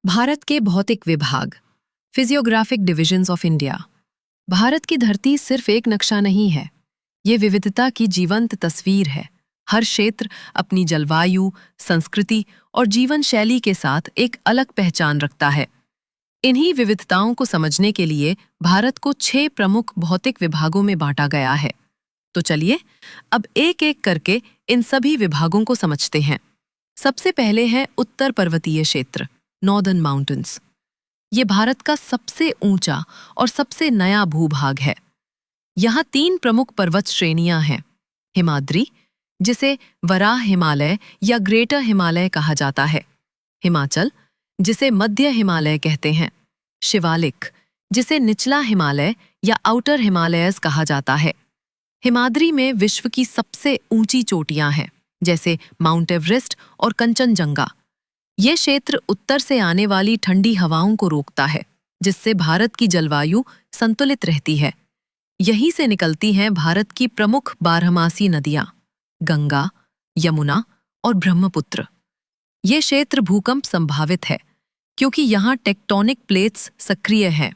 भारत के भौतिक विभाग, physiographic divisions of India. Bharat की धरती सिर्फ एक नक्शा नहीं है, ये विविधता की जीवंत तस्वीर है। हर क्षेत्र अपनी जलवायु, संस्कृति और जीवन शैली के साथ एक अलग पहचान रखता है। इन्हीं विविधताओं को समझने के लिए भारत को 6 प्रमुख भौतिक विभागों में बांटा गया है। तो चलिए अब एक एक करके इन सभी विभागों को समझते हैं। सबसे पहले है उत्तर पर्वतीय क्षेत्र, नॉर्दर्न माउंटेन्स। ये भारत का सबसे ऊंचा और सबसे नया भूभाग है। यहाँ 3 प्रमुख पर्वत श्रेणियां हैं। हिमाद्री, जिसे वराह हिमालय या ग्रेटर हिमालय कहा जाता है। हिमाचल, जिसे मध्य हिमालय कहते हैं। शिवालिक, जिसे निचला हिमालय या आउटर हिमालयस कहा जाता है। हिमाद्री में विश्व की सबसे ऊंची चोटियां हैं, जैसे माउंट एवरेस्ट और कंचनजंगा। ये क्षेत्र उत्तर से आने वाली ठंडी हवाओं को रोकता है, जिससे भारत की जलवायु संतुलित रहती है। यहीं से निकलती हैं भारत की प्रमुख बारहमासी नदियां, गंगा, यमुना और ब्रह्मपुत्र। ये क्षेत्र भूकंप संभावित है, क्योंकि यहाँ टेक्टोनिक प्लेट्स सक्रिय हैं।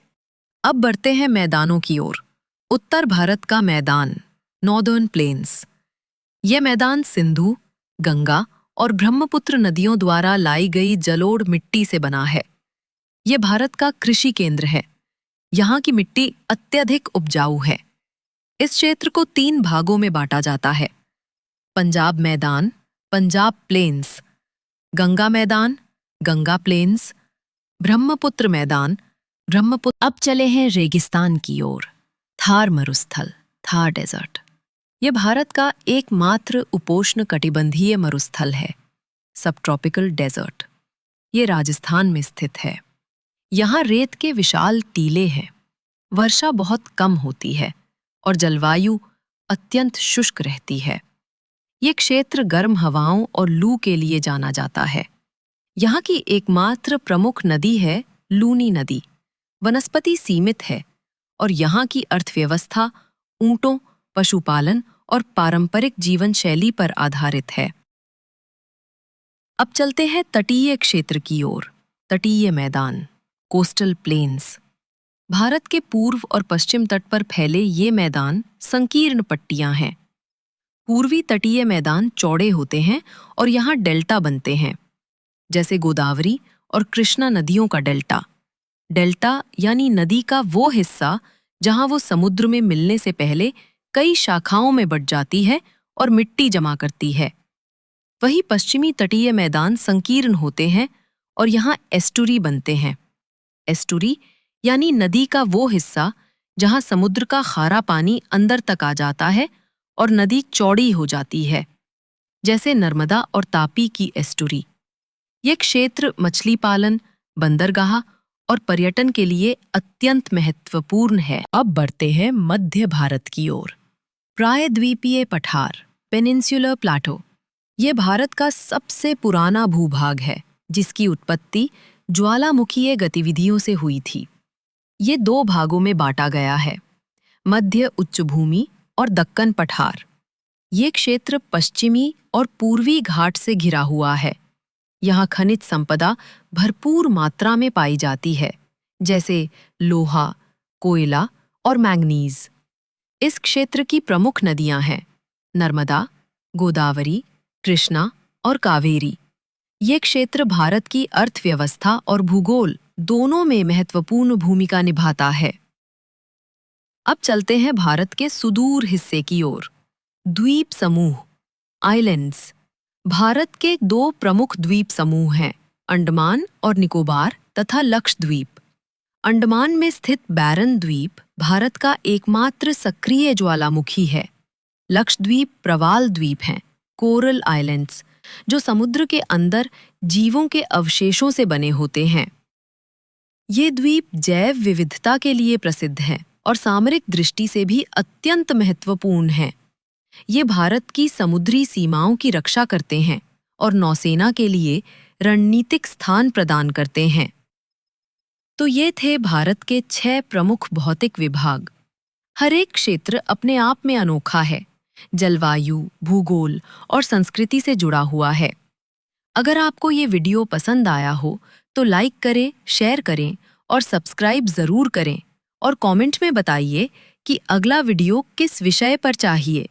अब बढ़ते हैं मैदानों की ओर। उत्तर भारत का मैदान, नॉर्दर्न प्लेन्स। ये मैदान सिंधु, गंगा और ब्रह्मपुत्र नदियों द्वारा लाई गई जलोढ़ मिट्टी से बना है। ये भारत का कृषि केंद्र है। यहाँ की मिट्टी अत्यधिक उपजाऊ है। इस क्षेत्र को 3 भागों में बांटा जाता है। पंजाब मैदान, पंजाब प्लेन्स। गंगा मैदान, गंगा प्लेन्स। ब्रह्मपुत्र मैदान, ब्रह्मपुत्र। अब चले हैं रेगिस्तान की ओर। थार मरुस्थल, थार डेजर्ट। यह भारत का एकमात्र उपोष्ण कटिबंधीय मरुस्थल है, सब ट्रॉपिकल डेजर्ट। ये राजस्थान में स्थित है। यहाँ रेत के विशाल टीले हैं। वर्षा बहुत कम होती है और जलवायु अत्यंत शुष्क रहती है। ये क्षेत्र गर्म हवाओं और लू के लिए जाना जाता है। यहाँ की एकमात्र प्रमुख नदी है लूनी नदी। वनस्पति सीमित है और यहाँ की अर्थव्यवस्था ऊंटों, पशुपालन और पारंपरिक जीवन शैली पर आधारित है। अब चलते हैं तटीय क्षेत्र की ओर। तटीय मैदान, कोस्टल प्लेन्स। भारत के पूर्व और पश्चिम तट पर फैले ये मैदान संकीर्ण पट्टियां हैं। पूर्वी तटीय मैदान चौड़े होते हैं और यहाँ डेल्टा बनते हैं, जैसे गोदावरी और कृष्णा नदियों का डेल्टा। डेल्टा यानी नदी का वो हिस्सा जहाँ वो समुद्र में मिलने से पहले कई शाखाओं में बंट जाती है और मिट्टी जमा करती है। वही पश्चिमी तटीय मैदान संकीर्ण होते हैं और यहाँ एस्टुरी बनते हैं। एस्टुरी यानी नदी का वो हिस्सा जहाँ समुद्र का खारा पानी अंदर तक आ जाता है और नदी चौड़ी हो जाती है, जैसे नर्मदा और तापी की एस्टुरी। ये क्षेत्र मछली पालन, बंदरगाह और पर्यटन के लिए अत्यंत महत्वपूर्ण है। अब बढ़ते हैं मध्य भारत की ओर। प्रायद्वीपीय पठार, पेनिनसुलर प्लाटो। ये भारत का सबसे पुराना भूभाग है, जिसकी उत्पत्ति ज्वालामुखीय गतिविधियों से हुई थी। ये 2 भागों में बांटा गया है, मध्य उच्चभूमि और दक्कन पठार। ये क्षेत्र पश्चिमी और पूर्वी घाट से घिरा हुआ है। यहाँ खनिज संपदा भरपूर मात्रा में पाई जाती है, जैसे लोहा, कोयला और मैंगनीज। इस क्षेत्र की प्रमुख नदियां हैं नर्मदा, गोदावरी, कृष्णा और कावेरी। ये क्षेत्र भारत की अर्थव्यवस्था और भूगोल दोनों में महत्वपूर्ण भूमिका निभाता है। अब चलते हैं भारत के सुदूर हिस्से की ओर। द्वीप समूह, आइलैंड्स। भारत के 2 प्रमुख द्वीप समूह हैं, अंडमान और निकोबार तथा लक्षद्वीप। अंडमान में स्थित बैरन द्वीप भारत का एकमात्र सक्रिय ज्वालामुखी है। लक्षद्वीप प्रवाल द्वीप हैं, कोरल आइलैंड्स, जो समुद्र के अंदर जीवों के अवशेषों से बने होते हैं। ये द्वीप जैव विविधता के लिए प्रसिद्ध हैं और सामरिक दृष्टि से भी अत्यंत महत्वपूर्ण हैं। ये भारत की समुद्री सीमाओं की रक्षा करते हैं और नौसेना के लिए रणनीतिक स्थान प्रदान करते हैं। तो ये थे भारत के 6 प्रमुख भौतिक विभाग। हर एक क्षेत्र अपने आप में अनोखा है, जलवायु, भूगोल और संस्कृति से जुड़ा हुआ है। अगर आपको ये वीडियो पसंद आया हो तो लाइक करें, शेयर करें और सब्सक्राइब ज़रूर करें और कमेंट में बताइए कि अगला वीडियो किस विषय पर चाहिए।